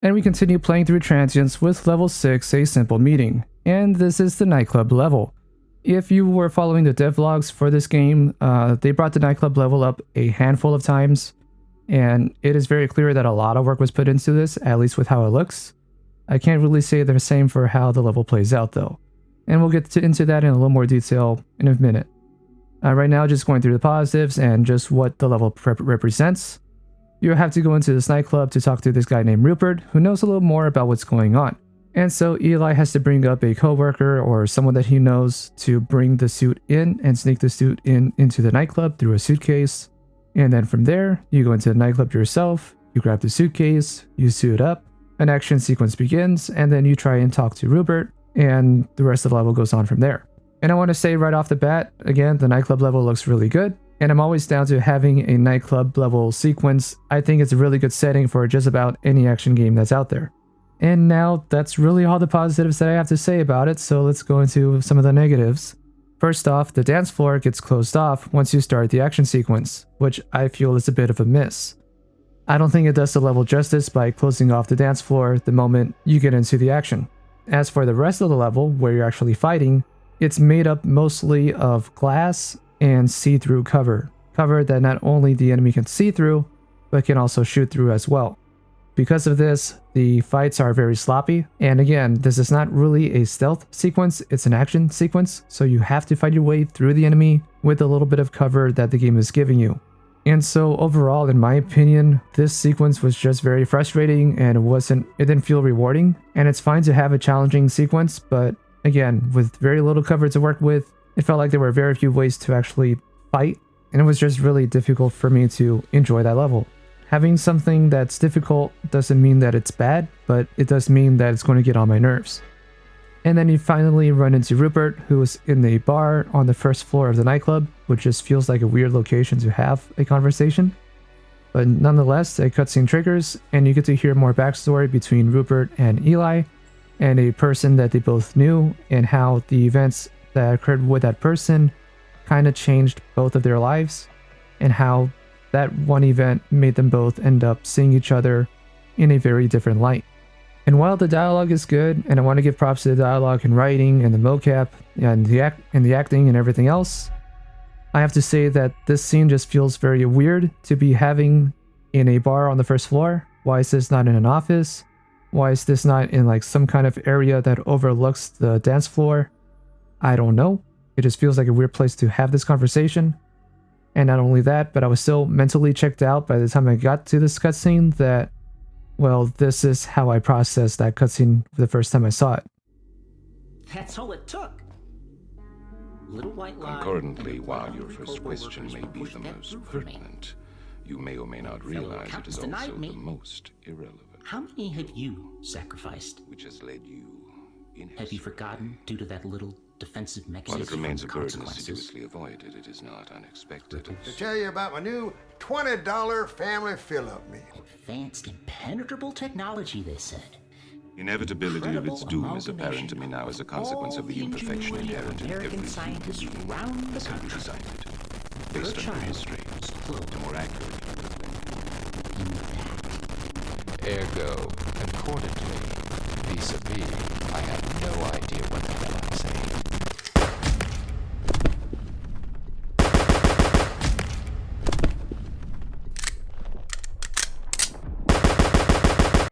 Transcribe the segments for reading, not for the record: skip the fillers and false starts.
And we continue playing through Transience with level 6, a simple meeting. And this is the Nightclub level. If you were following the devlogs for this game, they brought the Nightclub level up a handful of times. And it is very clear that a lot of work was put into this, at least with how it looks. I can't really say the same for how the level plays out though. And we'll get into that in a little more detail in a minute. Right now, just going through the positives and just what the level represents. You have to go into this nightclub to talk to this guy named Rupert, who knows a little more about what's going on. And so Eli has to bring up a coworker or someone that he knows to bring the suit in and sneak the suit into the nightclub through a suitcase. And then from there, you go into the nightclub yourself, you grab the suitcase, you suit up, an action sequence begins, and then you try and talk to Rupert, and the rest of the level goes on from there. And I want to say right off the bat, again, the nightclub level looks really good, and I'm always down to having a nightclub level sequence. I think it's a really good setting for just about any action game that's out there. And now that's really all the positives that I have to say about it, so let's go into some of the negatives. First off, the dance floor gets closed off once you start the action sequence, which I feel is a bit of a miss. I don't think it does the level justice by closing off the dance floor the moment you get into the action. As for the rest of the level, where you're actually fighting, it's made up mostly of glass and see-through cover that not only the enemy can see through, but can also shoot through as well. Because of this, the fights are very sloppy, and again, this is not really a stealth sequence, it's an action sequence, so you have to fight your way through the enemy with a little bit of cover that the game is giving you. And so overall, in my opinion, this sequence was just very frustrating and it didn't feel rewarding. And it's fine to have a challenging sequence, but again, with very little cover to work with, it felt like there were very few ways to actually fight, and it was just really difficult for me to enjoy that level. Having something that's difficult doesn't mean that it's bad, but it does mean that it's going to get on my nerves. And then you finally run into Rupert, who is in the bar on the first floor of the nightclub, which just feels like a weird location to have a conversation. But nonetheless, a cutscene triggers, and you get to hear more backstory between Rupert and Eli, and a person that they both knew, and how the events that occurred with that person kind of changed both of their lives, and how that one event made them both end up seeing each other in a very different light. And while the dialogue is good, and I want to give props to the dialogue and writing and the mocap and the acting and everything else, I have to say that this scene just feels very weird to be having in a bar on the first floor. Why is this not in an office? Why is this not in like some kind of area that overlooks the dance floor? I don't know. It just feels like a weird place to have this conversation. And not only that, but I was so mentally checked out by the time I got to this cutscene that, well, this is how I processed that cutscene the first time I saw it. That's all it took. Little white lie. Concurrently, while your first question may be the most pertinent, you may or may not realize it is also the most irrelevant. How many have you sacrificed? Which has led you in Have you forgotten due to that little defensive mechanism? While it remains a burden assiduously avoided, it is not unexpected. To tell you about my new $20 family fill-up meal. Advanced impenetrable technology, they said. The inevitability of its doom is apparent to me now as a consequence of the imperfection inherent in every American scientists round the country. designed it, based on history, to more accurately Ergo, concordantly, vis-a-vis, I have no idea what the hell I'm saying.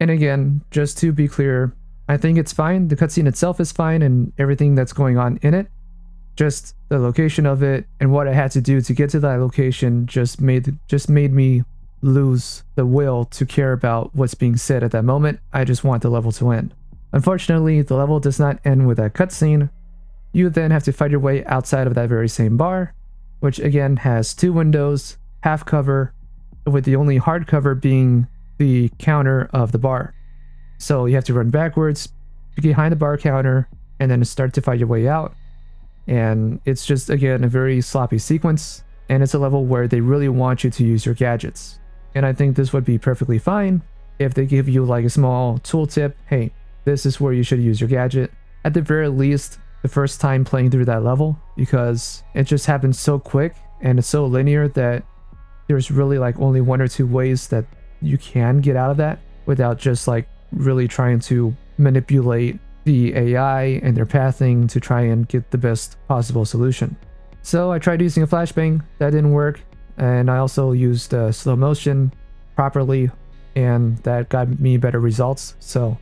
And again, just to be clear, I think it's fine. The cutscene itself is fine and everything that's going on in it. Just the location of it and what I had to do to get to that location just made me lose the will to care about what's being said at that moment. I just want the level to end. Unfortunately, the level does not end with that cutscene. You then have to fight your way outside of that very same bar, which again has two windows, half cover, with the only hard cover being the counter of the bar. So you have to run backwards behind the bar counter and then start to fight your way out. And it's just, again, a very sloppy sequence, and it's a level where they really want you to use your gadgets. And I think this would be perfectly fine if they give you like a small tooltip. Hey, this is where you should use your gadget. At the very least, the first time playing through that level, because it just happens so quick and it's so linear that there's really like only one or two ways that you can get out of that without just like really trying to manipulate the AI and their pathing to try and get the best possible solution. So I tried using a flashbang, that didn't work, and I also used slow motion properly, and that got me better results. So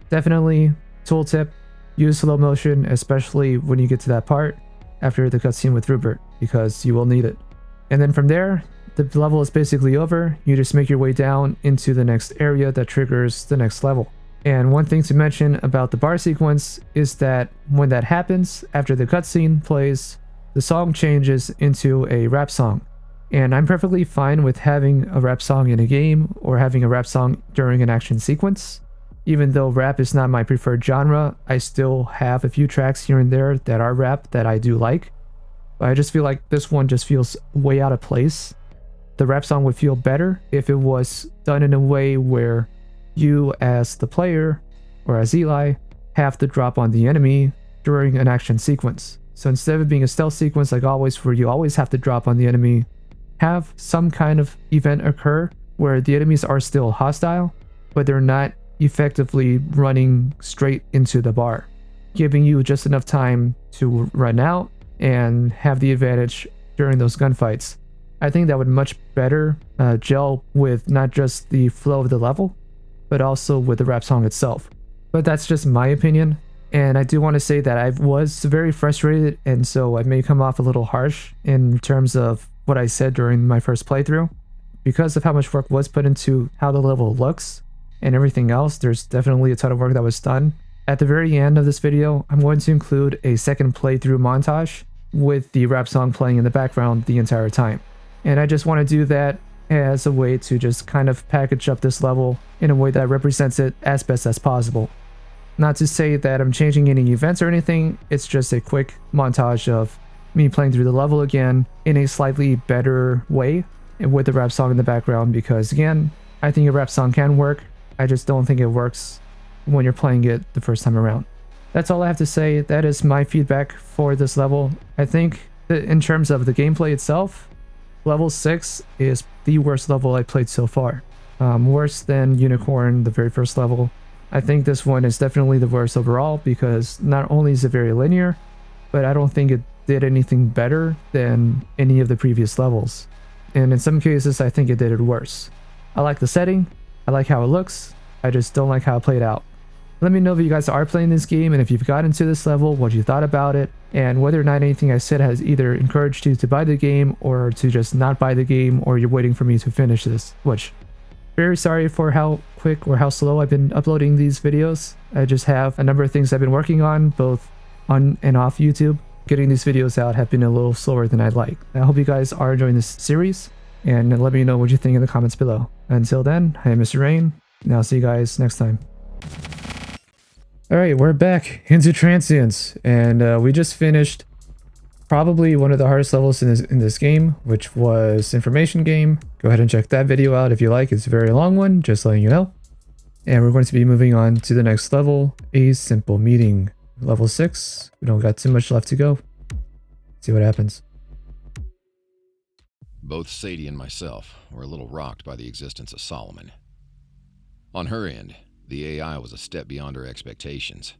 definitely tooltip, use slow motion, especially when you get to that part after the cutscene with Rupert, because you will need it. And then from there, the level is basically over. You just make your way down into the next area that triggers the next level. And one thing to mention about the bar sequence is that when that happens, after the cutscene plays, the song changes into a rap song. And I'm perfectly fine with having a rap song in a game or having a rap song during an action sequence. Even though rap is not my preferred genre, I still have a few tracks here and there that are rap that I do like. But I just feel like this one just feels way out of place. The rap song would feel better if it was done in a way where you as the player, or as Eli, have to drop on the enemy during an action sequence. So instead of it being a stealth sequence like always, where you always have to drop on the enemy, have some kind of event occur where the enemies are still hostile, but they're not effectively running straight into the bar, giving you just enough time to run out and have the advantage during those gunfights. I think that would much better gel with not just the flow of the level, but also with the rap song itself. But that's just my opinion, and I do want to say that I was very frustrated, and so I may come off a little harsh in terms of what I said during my first playthrough. Because of how much work was put into how the level looks and everything else, there's definitely a ton of work that was done. At the very end of this video, I'm going to include a second playthrough montage with the rap song playing in the background the entire time. And I just want to do that as a way to just kind of package up this level in a way that represents it as best as possible. Not to say that I'm changing any events or anything, it's just a quick montage of me playing through the level again in a slightly better way and with the rap song in the background, because again, I think a rap song can work. I just don't think it works when you're playing it the first time around. That's all I have to say. That is my feedback for this level. I think that in terms of the gameplay itself, level 6 is the worst level I played so far. Worse than Unicorn, the very first level. I think this one is definitely the worst overall because not only is it very linear, but I don't think it did anything better than any of the previous levels. And in some cases, I think it did it worse. I like the setting, I like how it looks, I just don't like how it played out. Let me know if you guys are playing this game and if you've gotten to this level, what you thought about it, and whether or not anything I said has either encouraged you to buy the game or to just not buy the game, or you're waiting for me to finish this, which, very sorry for how quick or how slow I've been uploading these videos. I just have a number of things I've been working on, both on and off YouTube. Getting these videos out have been a little slower than I'd like. I hope you guys are enjoying this series, and let me know what you think in the comments below. Until then, I am Mr. Rain, and I'll see you guys next time. Alright, we're back into Transience, and we just finished probably one of the hardest levels in this game, which was Information Game. Go ahead and check that video out if you like. It's a very long one, just letting you know. And we're going to be moving on to the next level, A Simple Meeting. Level 6. We don't got too much left to go. See what happens. Both Sadie and myself were a little rocked by the existence of Solomon. On her end, the AI was a step beyond her expectations.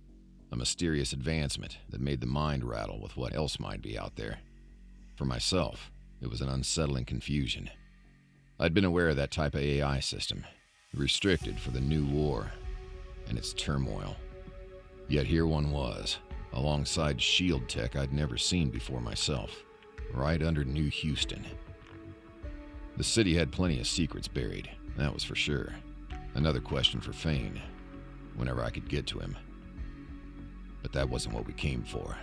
A mysterious advancement that made the mind rattle with what else might be out there. For myself, it was an unsettling confusion. I'd been aware of that type of AI system, restricted for the new war and its turmoil. Yet here one was, alongside shield tech I'd never seen before myself, right under New Houston. The city had plenty of secrets buried, that was for sure. Another question for Fane, whenever I could get to him. But that wasn't what we came for.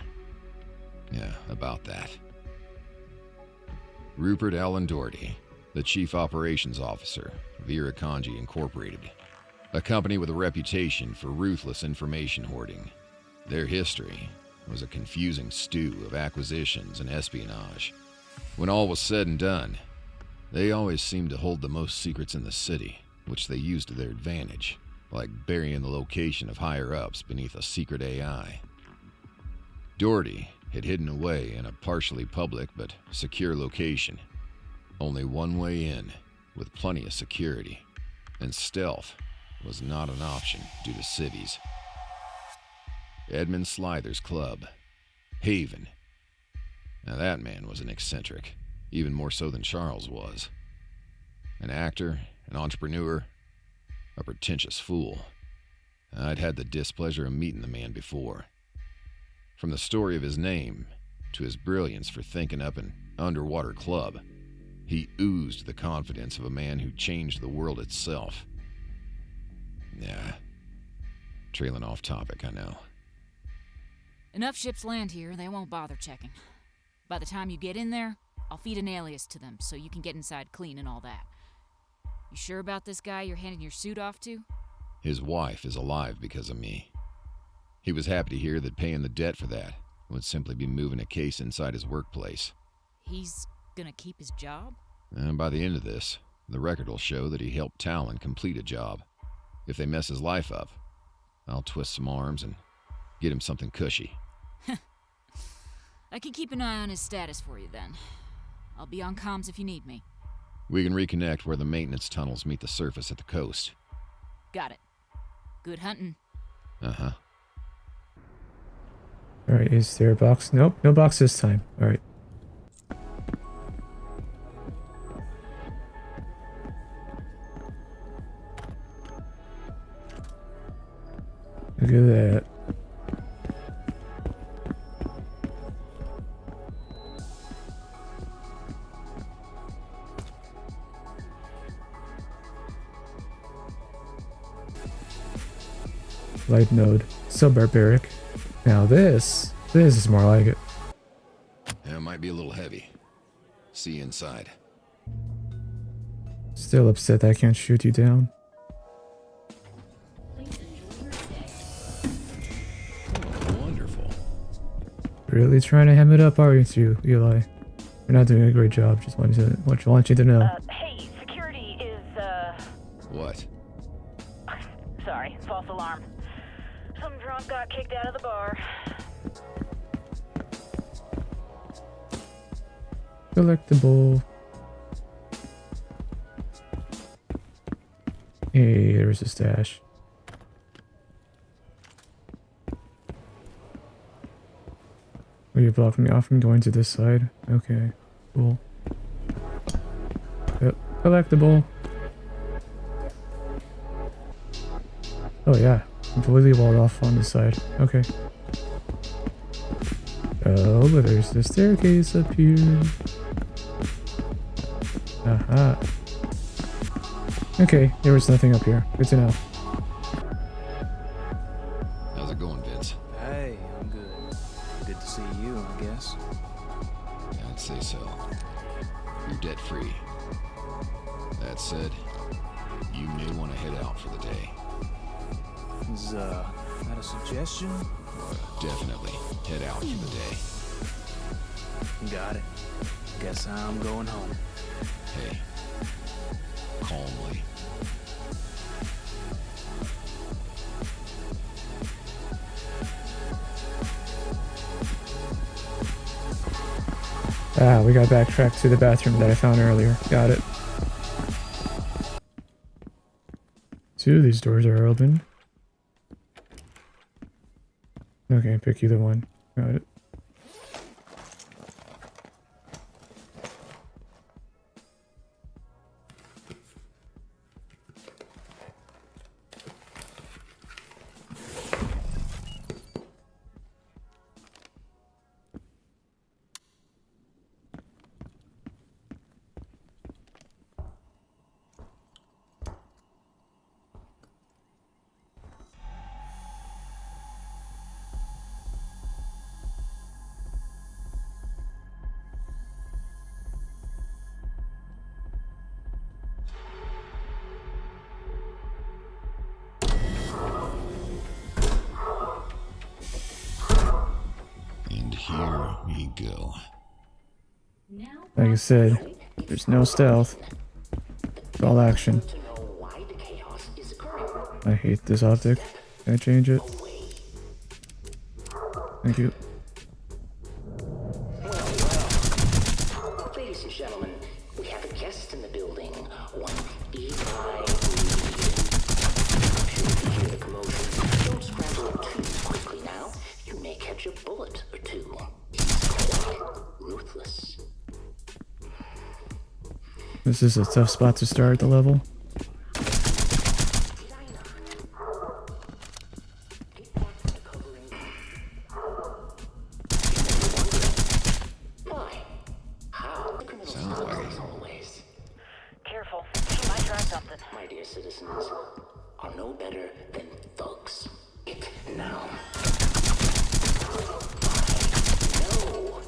Yeah, about that. Rupert Allen Doherty, the Chief Operations Officer of Irukandji Incorporated, a company with a reputation for ruthless information hoarding. Their history was a confusing stew of acquisitions and espionage. When all was said and done, they always seemed to hold the most secrets in the city, which they used to their advantage, like burying the location of higher-ups beneath a secret AI. Doherty had hidden away in a partially public but secure location. Only one way in, with plenty of security, and stealth was not an option due to civvies. Edmund Slither's club, Haven. Now that man was an eccentric, even more so than Charles was. An actor, an entrepreneur, a pretentious fool. I'd had the displeasure of meeting the man before. From the story of his name to his brilliance for thinking up an underwater club, he oozed the confidence of a man who changed the world itself. Yeah, trailing off topic, I know. Enough ships land here, they won't bother checking. By the time you get in there, I'll feed an alias to them so you can get inside clean and all that. You sure about this guy you're handing your suit off to? His wife is alive because of me. He was happy to hear that paying the debt for that would simply be moving a case inside his workplace. He's gonna keep his job? And by the end of this, the record will show that he helped Talon complete a job. If they mess his life up, I'll twist some arms and get him something cushy. I can keep an eye on his status for you then. I'll be on comms if you need me. We can reconnect where the maintenance tunnels meet the surface at the coast. Got it. Good hunting. Uh-huh. Alright, is there a box? Nope, no box this time. Alright. Look at that. Light mode. So barbaric. Now this is more like it. Yeah, it might be a little heavy. See you inside. Still upset that I can't shoot you down. Wonderful. Really trying to hem it up, aren't you, Eli? You're not doing a great job. Just want you to know. Hey, security is, What? Sorry, false alarm. Some drunk got kicked out of the bar. Collectible. Hey, there's a stash. Oh, you're blocking me off from going to this side? Okay, cool. Yep, collectible. Oh yeah, completely walled off on this side. Okay. Oh, but there's the staircase up here. Aha. Okay, there was nothing up here. Good to know. How's it going, Vince? Hey, I'm good. Good to see you, I guess. Yeah, I'd say so. You're debt-free. That said, you may want to head out for the day. Is, that a suggestion? Definitely head out for the day. Got it. Guess I'm going home. Hey, calmly. Ah, we got backtracked to the bathroom that I found earlier. Got it. Two of these doors are open. Okay, pick either one. Got it. And here we go. Like I said, there's no stealth. It's all action. I hate this optic. Can I change it? Thank you. Ladies and gentlemen, we have a guest in the building. One Eli. This is a tough spot to start the level. Sounds like it. Careful, she might try something. My dear citizens are no better than thugs. It now. No.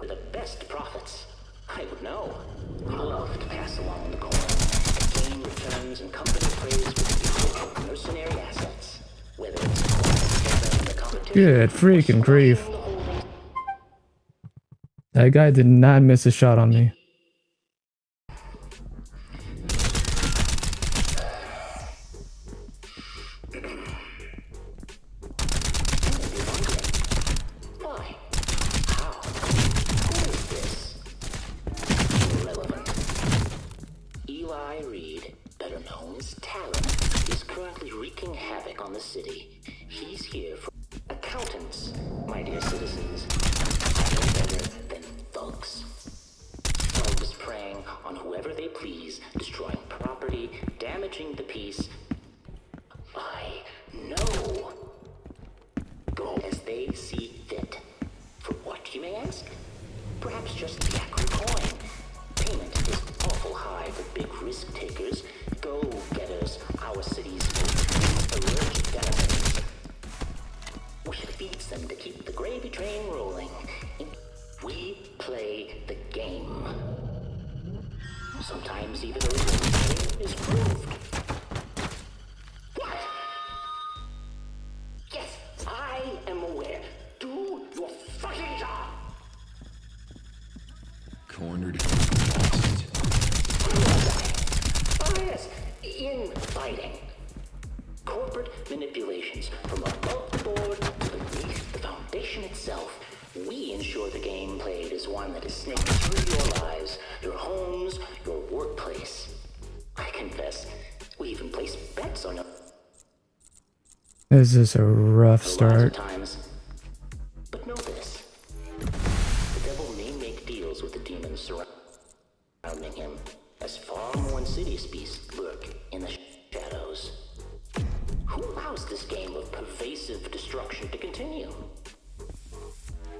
The best prophets. I would know. We love to pass along the coin. Gain returns and company praise with mercenary assets. Whether it's the competition. Good freaking grief. That guy did not miss a shot on me. Why? How? Who is this? Irrelevant. Eli Reed, better known as Talon, is currently wreaking havoc on the city. He's here for accountants, my dear citizens. No better than thugs. Thugs preying on whoever they please, destroying property, damaging the peace. I know. Go as they see fit. For what, you may ask? Perhaps just the acrid coin. Payment is awful high for big risk takers, go-getters, our city's allergic denizens. Which feeds them to keep the gravy train rolling. We play the game. Sometimes even a little is proved. What? Yes, I am aware. Do your fucking job. Cornered. Oh yes, infighting. Corporate manipulations from above the board to beneath the foundation itself. We ensure the game played is one that is snaked through your lives, your homes, your workplace. I confess, we even place bets on it. This is a rough Lots of start. times. But know this. The devil may make deals with the demons surrounding him, as far more insidious beasts lurk in the shadows. Who allows this game of pervasive destruction to continue?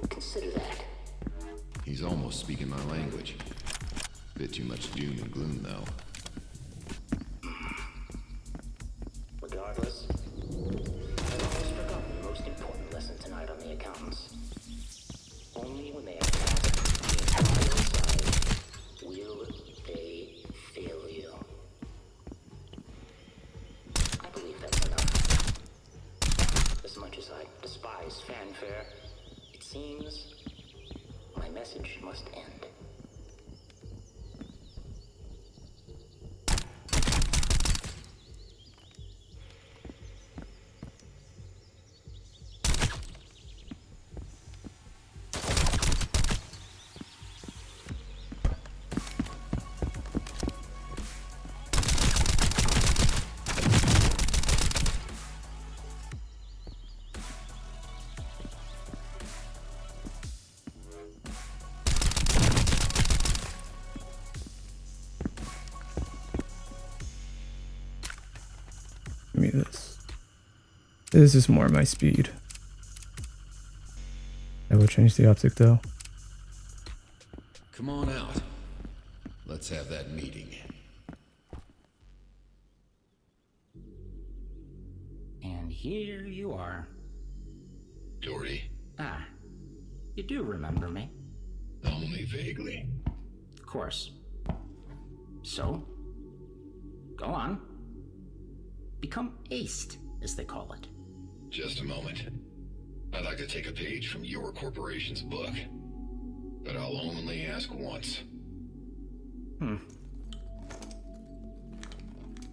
Consider that. He's almost speaking my language. Bit too much doom and gloom, though. Regardless, I've almost forgotten the most important lesson tonight on the accountants. Only when they have passed the entire side will they fail you. I believe that's enough. As much as I despise fanfare, it seems my message must end. Give me this. This is more my speed. I will change the optic though. Come on out. Let's have that meeting. And here you are. Dory, Ah, you do remember me. only vaguely. Of course. So, go on. Become aced, as they call it. Just a moment. I'd like to take a page from your corporation's book. But I'll only ask once.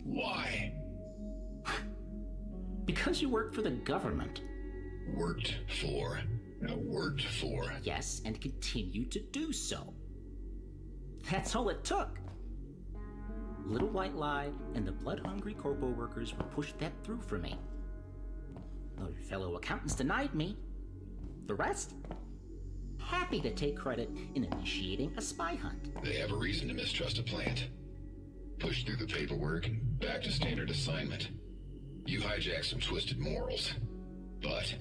Why? Because you work for the government. Worked for. Worked for. Yes, and continue to do so. That's all it took. Little White lied, and the blood-hungry corpo workers pushed that through for me. Though your fellow accountants denied me. The rest? Happy to take credit in initiating a spy hunt. They have a reason to mistrust a plant. Push through the paperwork, back to standard assignment. You hijack some twisted morals. But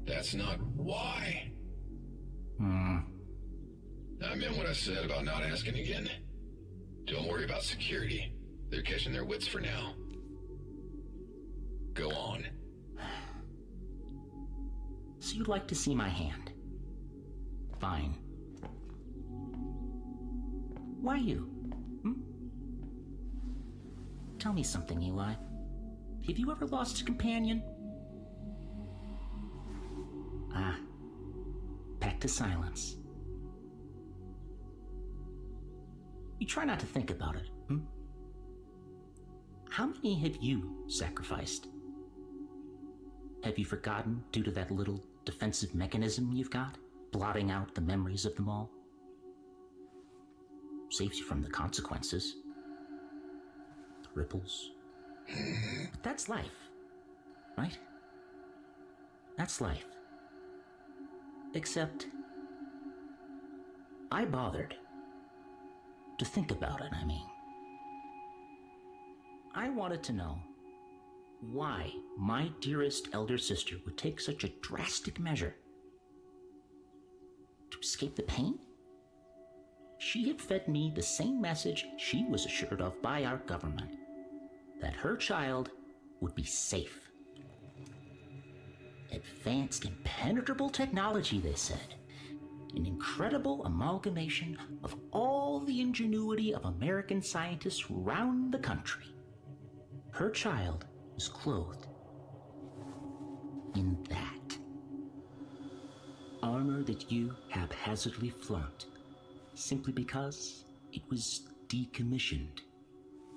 that's not why. I meant what I said about not asking again. Don't worry about security. They're catching their wits for now. Go on. So you'd like to see my hand? Fine. Why you? Tell me something, Eli. Have you ever lost a companion? Back to silence. You try not to think about it, How many have you sacrificed? Have you forgotten due to that little defensive mechanism you've got, blotting out the memories of them all? Saves you from the consequences. The ripples. But that's life, right? That's life. Except, I bothered to think about it, I mean. I wanted to know why my dearest elder sister would take such a drastic measure to escape the pain. She had fed me the same message she was assured of by our government, that her child would be safe. Advanced impenetrable technology, they said. An incredible amalgamation of all the ingenuity of American scientists round the country. Her child was clothed in that. Armor that you haphazardly flunked, simply because it was decommissioned.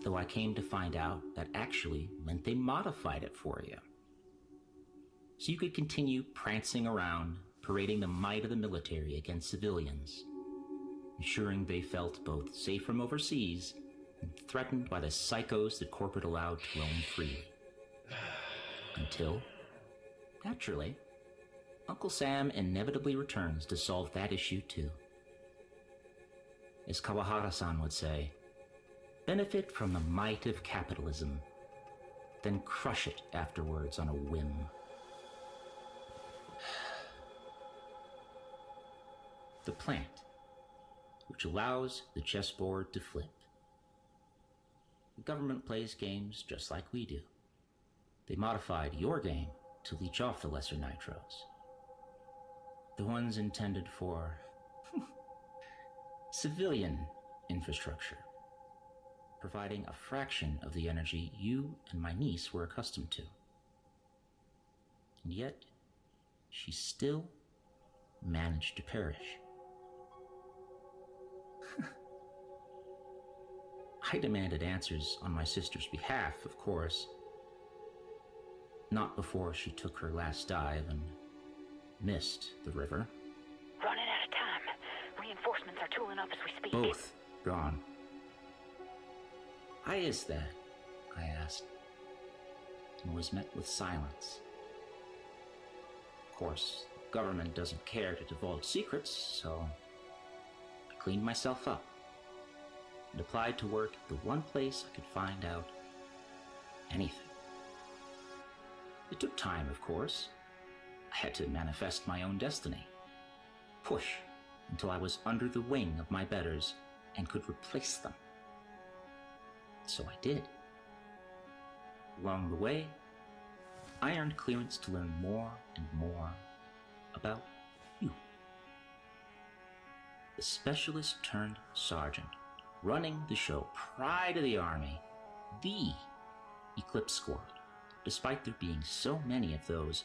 Though I came to find out that actually meant they modified it for you. So you could continue prancing around, parading the might of the military against civilians, ensuring they felt both safe from overseas and threatened by the psychos that corporate allowed to roam freely. Until, naturally, Uncle Sam inevitably returns to solve that issue too. As Kawahara-san would say, benefit from the might of capitalism, then crush it afterwards on a whim. The plant, which allows the chessboard to flip. The government plays games just like we do. They modified your game to leech off the lesser nitros. The ones intended for civilian infrastructure, providing a fraction of the energy you and my niece were accustomed to. And yet, she still managed to perish. I demanded answers on my sister's behalf, of course. Not before she took her last dive and missed the river. Running out of time. Reinforcements are tooling up as we speak. Both gone. Why is that? I asked, and was met with silence. Of course, the government doesn't care to divulge secrets, so I cleaned myself up and applied to work the one place I could find out anything. It took time, of course. I had to manifest my own destiny. Push until I was under the wing of my betters and could replace them. So I did. Along the way, I earned clearance to learn more and more about you. The specialist turned sergeant, running the show, pride of the Army, the Eclipse Squad. Despite there being so many of those,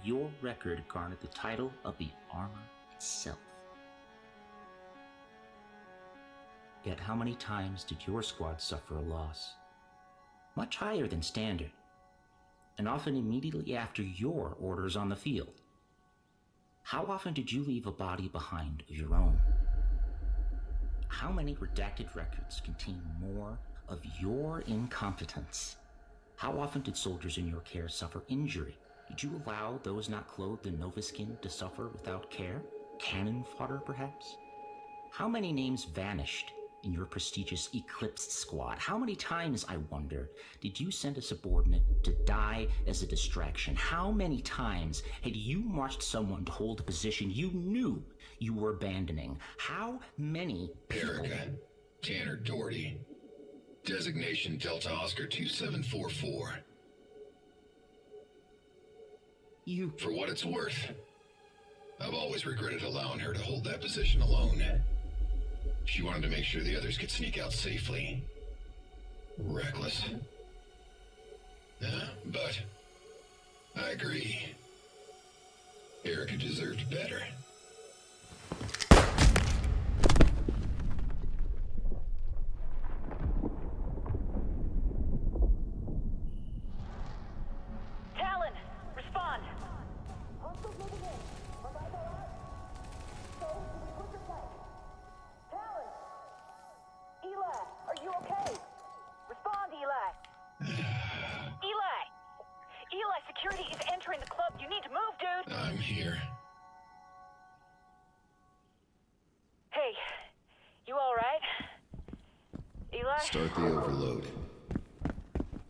your record garnered the title of the armor itself. Yet how many times did your squad suffer a loss? Much higher than standard, and often immediately after your orders on the field. How often did you leave a body behind of your own? How many redacted records contain more of your incompetence? How often did soldiers in your care suffer injury Did you allow those not clothed in Nova skin to suffer without care? Cannon fodder, perhaps? How many names vanished in your prestigious Eclipse squad? How many times, I wonder, did you send a subordinate to die as a distraction? How many times had you marched someone to hold a position you knew you were abandoning? How many people... Erica, Tanner Doherty. Designation Delta Oscar 2744. You... For what it's worth, I've always regretted allowing her to hold that position alone. She wanted to make sure the others could sneak out safely. Reckless. But I agree. Erica deserved better. Talon, respond. Talon! Eli, are you okay? Respond, Eli. Eli! Eli, security is entering the club. You need to move, dude. I'm here. Hey, you all right? Eli? Start the overload.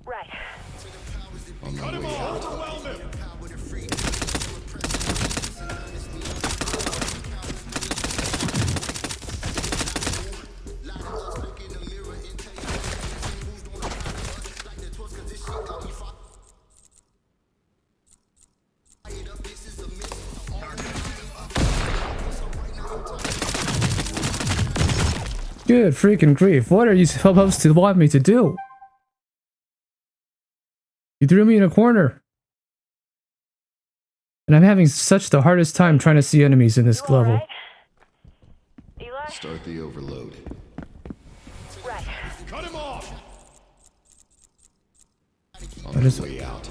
Right. On my way out. Good freaking grief. What are you supposed to want me to do? You threw me in a corner. And I'm having such the hardest time trying to see enemies in this level. Right? Eli? Start the overload. Right. Cut him off! On I just- my way out.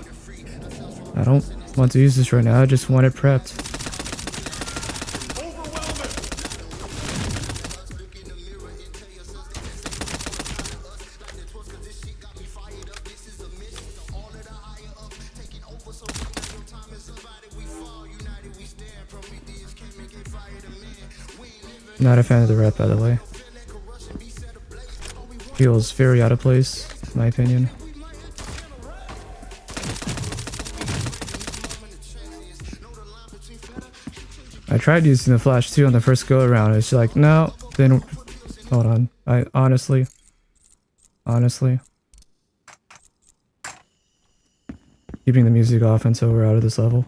I don't want to use this right now. I just want it prepped. Not a fan of the rep, by the way. Feels very out of place, in my opinion. I tried using the flash too on the first go around. It's like, no, then hold on. I honestly, keeping the music off until we're out of this level.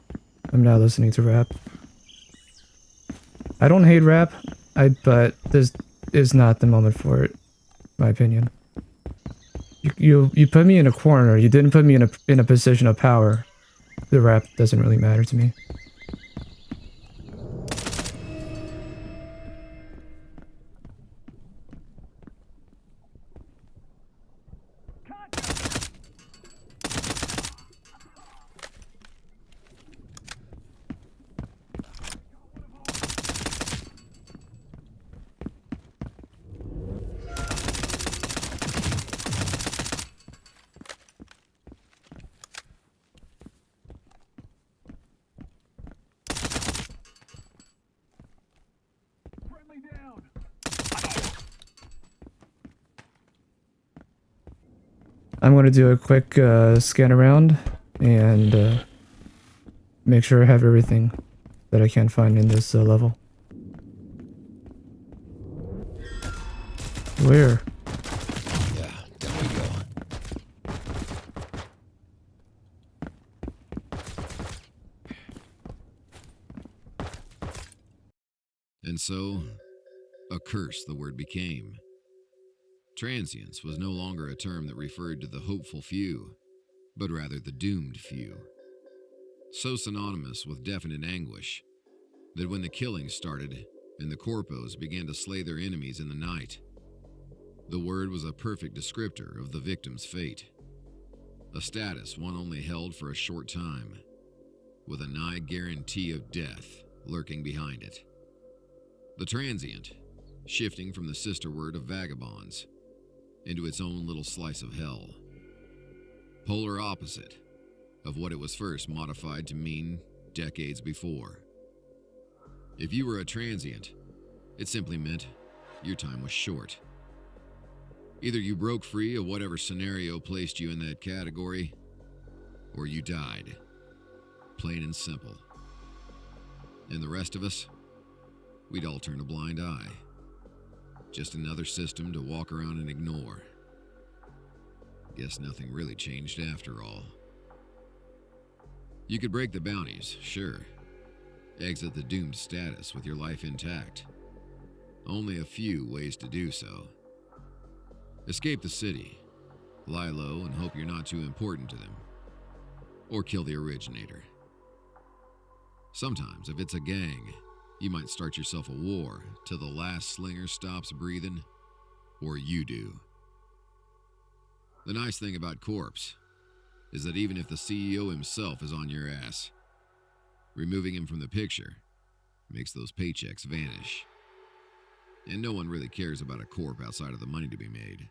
I'm now listening to rap. I don't hate rap, but this is not the moment for it, my opinion. You put me in a corner. You didn't put me in a position of power. The rap doesn't really matter to me. I'm going to do a quick scan around and make sure I have everything that I can find in this level. Where? Yeah, down we go. And so, a curse the word became. Transience was no longer a term that referred to the hopeful few, but rather the doomed few. So synonymous with definite anguish, that when the killings started and the corpos began to slay their enemies in the night, the word was a perfect descriptor of the victim's fate. A status one only held for a short time, with a nigh guarantee of death lurking behind it. The transient, shifting from the sister word of vagabonds into its own little slice of hell. Polar opposite, of what it was first modified to mean decades before. If you were a transient, it simply meant your time was short. Either you broke free of whatever scenario placed you in that category, or you died. Plain and simple. And the rest of us, we'd all turn a blind eye. Just another system to walk around and ignore. Guess nothing really changed after all. You could break the bounties, sure. Exit the doomed status with your life intact. Only a few ways to do so. Escape the city, lie low and hope you're not too important to them. Or kill the originator. Sometimes, if it's a gang, you might start yourself a war till the last slinger stops breathing, or you do. The nice thing about Corpse is that even if the CEO himself is on your ass, removing him from the picture makes those paychecks vanish. And no one really cares about a corp outside of the money to be made.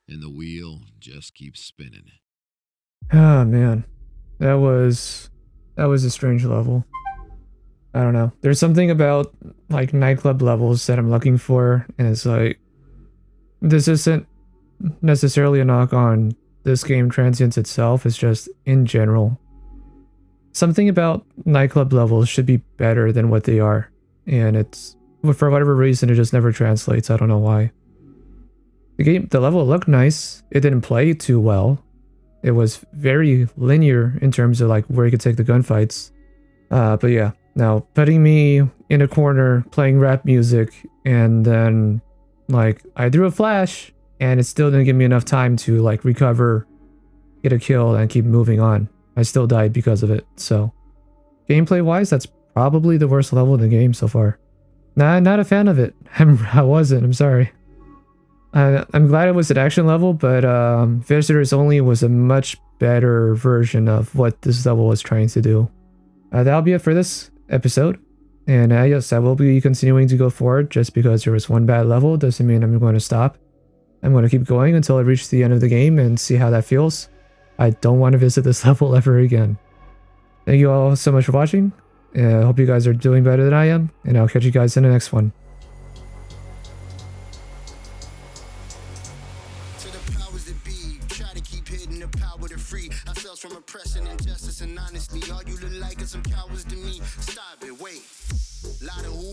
And the wheel just keeps spinning. Oh man, that was a strange level. I don't know. There's something about like nightclub levels that I'm looking for, and it's like this isn't necessarily a knock on this game Transience itself. It's just in general. Something about nightclub levels should be better than what they are, and it's for whatever reason it just never translates. I don't know why. The level looked nice. It didn't play too well. It was very linear in terms of like where you could take the gunfights. But yeah, now putting me in a corner playing rap music and then like I threw a flash and it still didn't give me enough time to like recover, get a kill and keep moving on. I still died because of it. So gameplay wise, that's probably the worst level in the game so far. Nah, not a fan of it. I'm sorry. I'm glad it was an action level, but Visitors Only was a much better version of what this level was trying to do. That'll be it for this episode. And yes, I will be continuing to go forward. Just because there was one bad level doesn't mean I'm going to stop. I'm going to keep going until I reach the end of the game and see how that feels. I don't want to visit this level ever again. Thank you all so much for watching. I hope you guys are doing better than I am, and I'll catch you guys in the next one. From oppression, injustice, and honesty. All you look like is some cowards to me. Stop it, wait. Lie to who?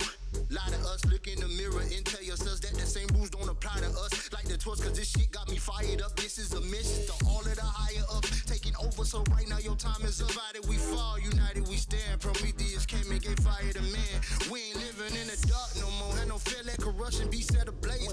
Lie to us. Look in the mirror and tell yourselves that the same rules don't apply to us. Like the torch, cause this shit got me fired up. This is a mission to all of the higher ups taking over. So right now your time is up. Divided we fall, united we stand. Prometheus came and gave fire to man. We ain't living in the dark no more. Had no fear, let corruption be set ablaze.